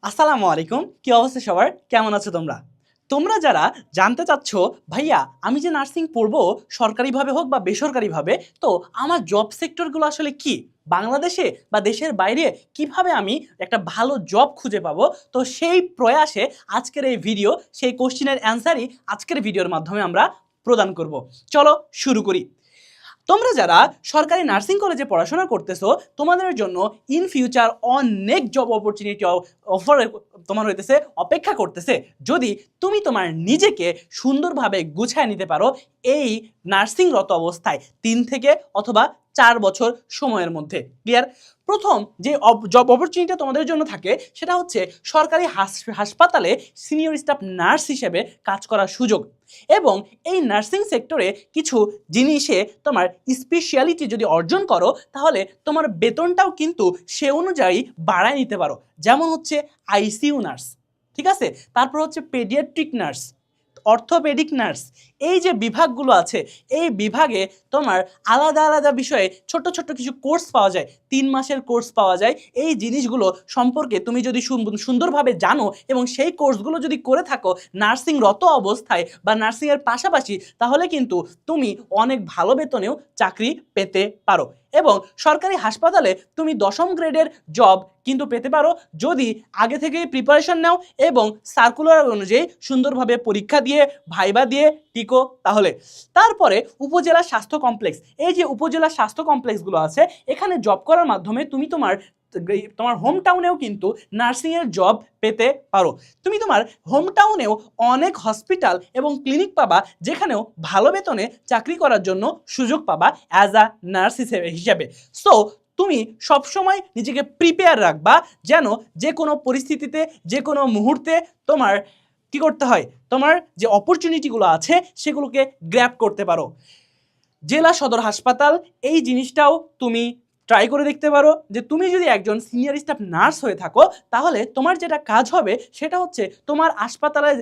আসসালামু আলাইকুম। কি অবস্থা সবার? কেমন আছো তোমরা? তোমরা যারা জানতে চাচ্ছ, ভাইয়া আমি যে নার্সিং পড়বো সরকারিভাবে হোক বা বেসরকারিভাবে, তো আমার জব সেক্টরগুলো আসলে কি? বাংলাদেশে বা দেশের বাইরে কিভাবে আমি একটা ভালো জব খুঁজে পাবো? তো সেই প্রয়াসে আজকের এই ভিডিও, সেই কোশ্চেনের অ্যান্সারই আজকের ভিডিওর মাধ্যমে আমরা প্রদান করব। চলো শুরু করি। তোমরা যারা সরকারি নার্সিং কলেজে পড়াশোনা করতেছো, তোমাদের জন্য ইন ফিউচার অনেক জব অপরচুনিটি অফার তোমার হইতেছে, অপেক্ষা করতেছে, যদি তুমি তোমার নিজেকে সুন্দরভাবে গুছায় নিতে পারো এই নার্সিংরত অবস্থায় 3 থেকে অথবা 4 বছর সময়ের মধ্যে। ক্লিয়ার? প্রথম যে জব অপরচুনিটি তোমাদের জন্য থাকে সেটা হচ্ছে সরকারি হাসপাতালে সিনিয়র স্টাফ নার্স হিসেবে কাজ করার সুযোগ। এবং এই নার্সিং সেক্টরে কিছু জিনিসে তোমার স্পেশালিটি যদি অর্জন করো, তাহলে তোমার বেতনটাও কিন্তু সে অনুযায়ী বাড়ায় নিতে পারো। যেমন হচ্ছে আইসিইউ নার্স, ঠিক আছে? তারপর হচ্ছে পেডিয়াট্রিক নার্স, অর্থোপেডিক নার্স। এই যে বিভাগগুলো আছে, এই বিভাগে তোমার আলাদা আলাদা বিষয়ে ছোট ছোট কিছু কোর্স পাওয়া যায়, 3 মাসের কোর্স পাওয়া যায়। এই জিনিসগুলো সম্পর্কে তুমি যদি সুন্দরভাবে জানো এবং সেই কোর্সগুলো যদি করে থাকো নার্সিংরত অবস্থায় বা নার্সিংয়ের পাশাপাশি, তাহলে কিন্তু তুমি অনেক ভালো বেতনেও চাকরি পেতে পারো। এবং সরকারি হাসপাতালে তুমি 10ম গ্রেডের জব কিন্তু পেতে পারো যদি আগে থেকেই প্রিপারেশন নাও এবং সার্কুলার অনুযায়ী সুন্দরভাবে পরীক্ষা দিয়ে ভাইবা দিয়ে টিকো। তাহলে তারপরে উপজেলা স্বাস্থ্য কমপ্লেক্স, এই যে উপজেলা স্বাস্থ্য কমপ্লেক্সগুলো আছে, এখানে জব করার মাধ্যমে তুমি তোমার হোম টাউনেও কিন্তু নার্সিংয়ের জব পেতে পারো। তুমি তোমার হোম টাউনেও অনেক হসপিটাল এবং ক্লিনিক পাবা, যেখানেও ভালো বেতনে চাকরি করার জন্য সুযোগ পাবা অ্যাজ আ নার্স হিসেবে। সো তুমি সবসময় নিজেকে প্রিপেয়ার রাখবা, যেন যে কোনো পরিস্থিতিতে, যে কোনো মুহূর্তে তোমার কি করতে হয়, তোমার যে অপরচুনিটিগুলো আছে সেগুলোকে গ্র্যাব করতে পারো। জেলা সদর হাসপাতাল, এই জিনিসটাও তুমি ট্রাই করে দেখতে পারো যে তুমি যদি একজন সিনিয়র স্টাফ নার্স হয়ে থাকো, তাহলে তোমার যেটা কাজ হবে সেটা হচ্ছে তোমার হাসপাতালের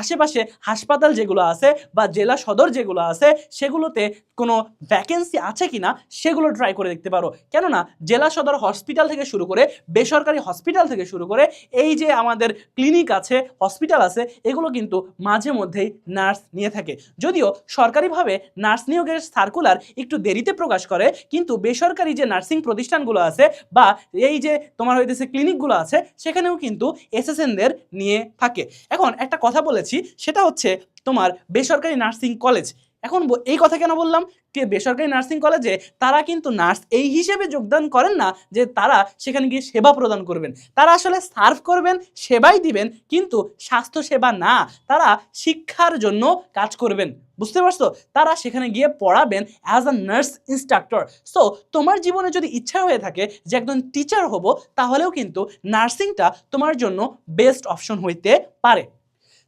আশেপাশে হাসপাতাল যেগুলো আছে বা জেলা সদর যেগুলো আছে সেগুলোতে কোনো ভ্যাকেন্সি আছে কিনা সেগুলো ট্রাই করে দেখতে পারো। কেননা জেলা সদর হসপিটাল থেকে শুরু করে বেসরকারি হসপিটাল থেকে শুরু করে এই যে আমাদের ক্লিনিক আছে, হসপিটাল আছে, এগুলো কিন্তু মাঝে মধ্যেই নার্স নিয়ে থাকে। যদিও সরকারিভাবে নার্স নিয়োগের সার্কুলার একটু দেরিতে প্রকাশ করে, কিন্তু বেসরকারি যে নার্সিং প্রতিষ্ঠানগুলো আছে বা এই যে তোমার হইতেছে ক্লিনিকগুলো আছে, সেখানেও কিন্তু এসএসএনদের নিয়ে থাকে। এখন একটা কথা বলেছি, সেটা হচ্ছে তোমার বেসরকারি নার্সিং কলেজ। এখন এই কথা কেন বললাম, বেসরকারি নার্সিং কলেজে তারা কিন্তু নার্স এই হিসেবে যোগদান করেন না যে তারা সেখানে গিয়ে সেবা প্রদান করবেন। তারা আসলে সার্ভ করবেন, সেবাই দিবেন, কিন্তু স্বাস্থ্য সেবা না, তারা শিক্ষার জন্য কাজ করবেন। বুঝতে পারছো? তারা সেখানে গিয়ে পড়াবেন as a nurse instructor. So তোমার জীবনে যদি ইচ্ছা হয়ে থাকে যে একজন টিচার হব, তাহলেও কিন্তু নার্সিংটা তোমার জন্য বেস্ট অপশন হইতে পারে।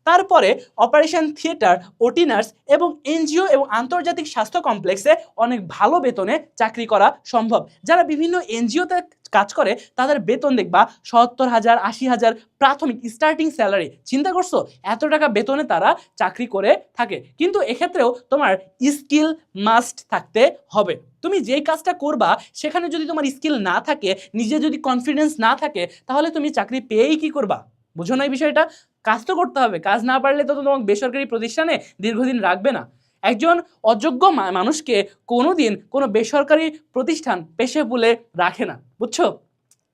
তারপরে অপারেশন থিয়েটার, ওটি নার্স এবং এনজিও এবং আন্তর্জাতিক স্বাস্থ্য কমপ্লেক্সে অনেক ভালো বেতনে চাকরি করা সম্ভব। যারা বিভিন্ন এনজিওতে কাজ করে তাদের বেতন দেখবা 70,000, 80,000 প্রাথমিক স্টার্টিং স্যালারি। চিন্তা করছো? এত টাকা বেতনে তারা চাকরি করে থাকে। কিন্তু এক্ষেত্রেও তোমার স্কিল মাস্ট থাকতে হবে। তুমি যেই কাজটা করবা সেখানে যদি তোমার স্কিল না থাকে, নিজে যদি কনফিডেন্স না থাকে, তাহলে তুমি চাকরি পেয়েই কি করবা? বুঝো না এই বিষয়টা? কাজ তো করতে হবে, কাজ না পারলে তো তোমাকে বেসরকারি প্রতিষ্ঠানে দীর্ঘদিন রাখবে না। একজন অযোগ্য মানুষকে কোনোদিন কোনো বেসরকারি প্রতিষ্ঠান পেশে বলে রাখে না, বুঝছো?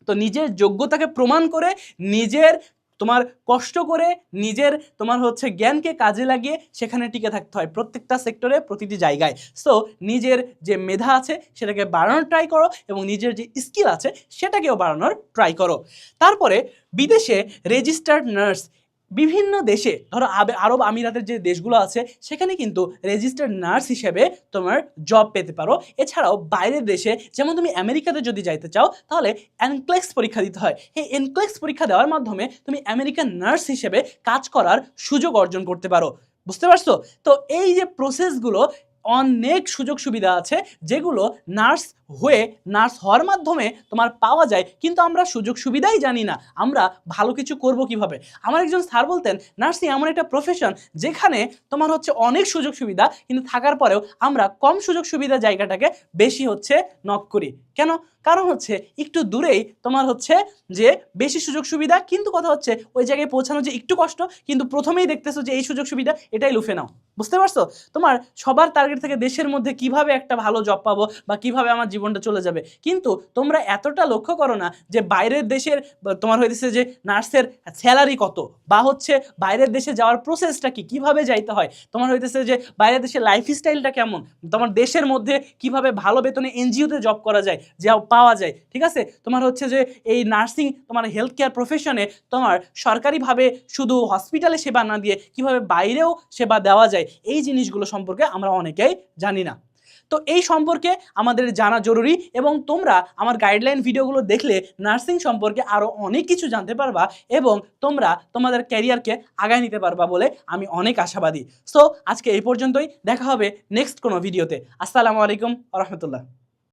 তো নিজের যোগ্যতাকে প্রমাণ করে, নিজের তোমার কষ্ট করে, নিজের তোমার হচ্ছে জ্ঞানকে কাজে লাগিয়ে সেখানে টিকে থাকতে হয় প্রত্যেকটা সেক্টরে, প্রতিটি জায়গায়। সো নিজের যে মেধা আছে সেটাকে বাড়ানোর ট্রাই করো এবং নিজের যে স্কিল আছে সেটাকেও বাড়ানোর ট্রাই করো। তারপরে বিদেশে রেজিস্টার্ড নার্স, বিভিন্ন দেশে ধরো আরব আমিরাতের যে দেশগুলো আছে সেখানে কিন্তু রেজিস্টার্ড নার্স হিসেবে তোমার জব পেতে পারো। এছাড়াও বাইরের দেশে, যেমন তুমি আমেরিকাতে যদি যাইতে চাও, তাহলে এনক্লেক্স পরীক্ষা দিতে হয়। এই এনক্লেক্স পরীক্ষা দেওয়ার মাধ্যমে তুমি আমেরিকান নার্স হিসেবে কাজ করার সুযোগ অর্জন করতে পারো। বুঝতে পারছো? তো এই যে প্রসেসগুলো, অনেক সুযোগ সুবিধা আছে যেগুলো নার্স হয়ে, নার্স হওয়ার মাধ্যমে তোমার পাওয়া যায়, কিন্তু আমরা সুযোগ সুবিধাই জানি না আমরা ভালো কিছু করব কিভাবে। আমার একজন স্যার বলতেন, নার্সিং এমন একটা প্রফেশন যেখানে তোমার হচ্ছে অনেক সুযোগ সুবিধা, কিন্তু থাকার পরেও আমরা কম সুযোগ সুবিধা জায়গাটাকে বেশি হচ্ছে নক করি। কেন? কারণ হচ্ছে একটু দূরেই তোমার হচ্ছে যে বেশি সুযোগ সুবিধা, কিন্তু কথা হচ্ছে ওই জায়গায় পৌঁছানো যে একটু কষ্ট, কিন্তু প্রথমেই দেখতেছো যে এই সুযোগ সুবিধা, এটাই লুফে নাও। বুঝতে পারছো? তোমার সবার টার্গেট থাকে দেশের মধ্যে কিভাবে একটা ভালো জব পাবো বা কিভাবে আমার জীবনটা চলে যাবে, কিন্তু তোমরা এতটা লক্ষ্য করো না যে বাইরের দেশের তোমার হইতেছে যে নার্সের স্যালারি কত, বা হচ্ছে বাইরের দেশে যাওয়ার প্রসেসটা কি, কিভাবে যাইতে হয়, তোমার হইতেছে যে বাইরের দেশের লাইফস্টাইলটা কেমন, তোমার দেশের মধ্যে কিভাবে ভালো বেতনে এনজিওতে জব করা যায়, যা পাওয়া যায়, ঠিক আছে? তোমার হচ্ছে যে এই নার্সিং তোমার হেলথ কেয়ার প্রফেশনে তোমার সরকারিভাবে শুধু হসপিটালে সেবা না দিয়ে কিভাবে বাইরেও সেবা দেওয়া যায়, এই জিনিসগুলো সম্পর্কে আমরা অনেকেই জানি না। তো এই সম্পর্কে আমাদের জানা জরুরি, এবং তোমরা আমার গাইডলাইন ভিডিওগুলো দেখলে নার্সিং সম্পর্কে আরও অনেক কিছু জানতে পারবা, এবং তোমরা তোমাদের ক্যারিয়ারকে আগায় নিতে পারবা বলে আমি অনেক আশাবাদী। সো আজকে এই পর্যন্তই, দেখা হবে নেক্সট কোনো ভিডিওতে। আসসালামু আলাইকুম ওয়া রাহমাতুল্লাহ।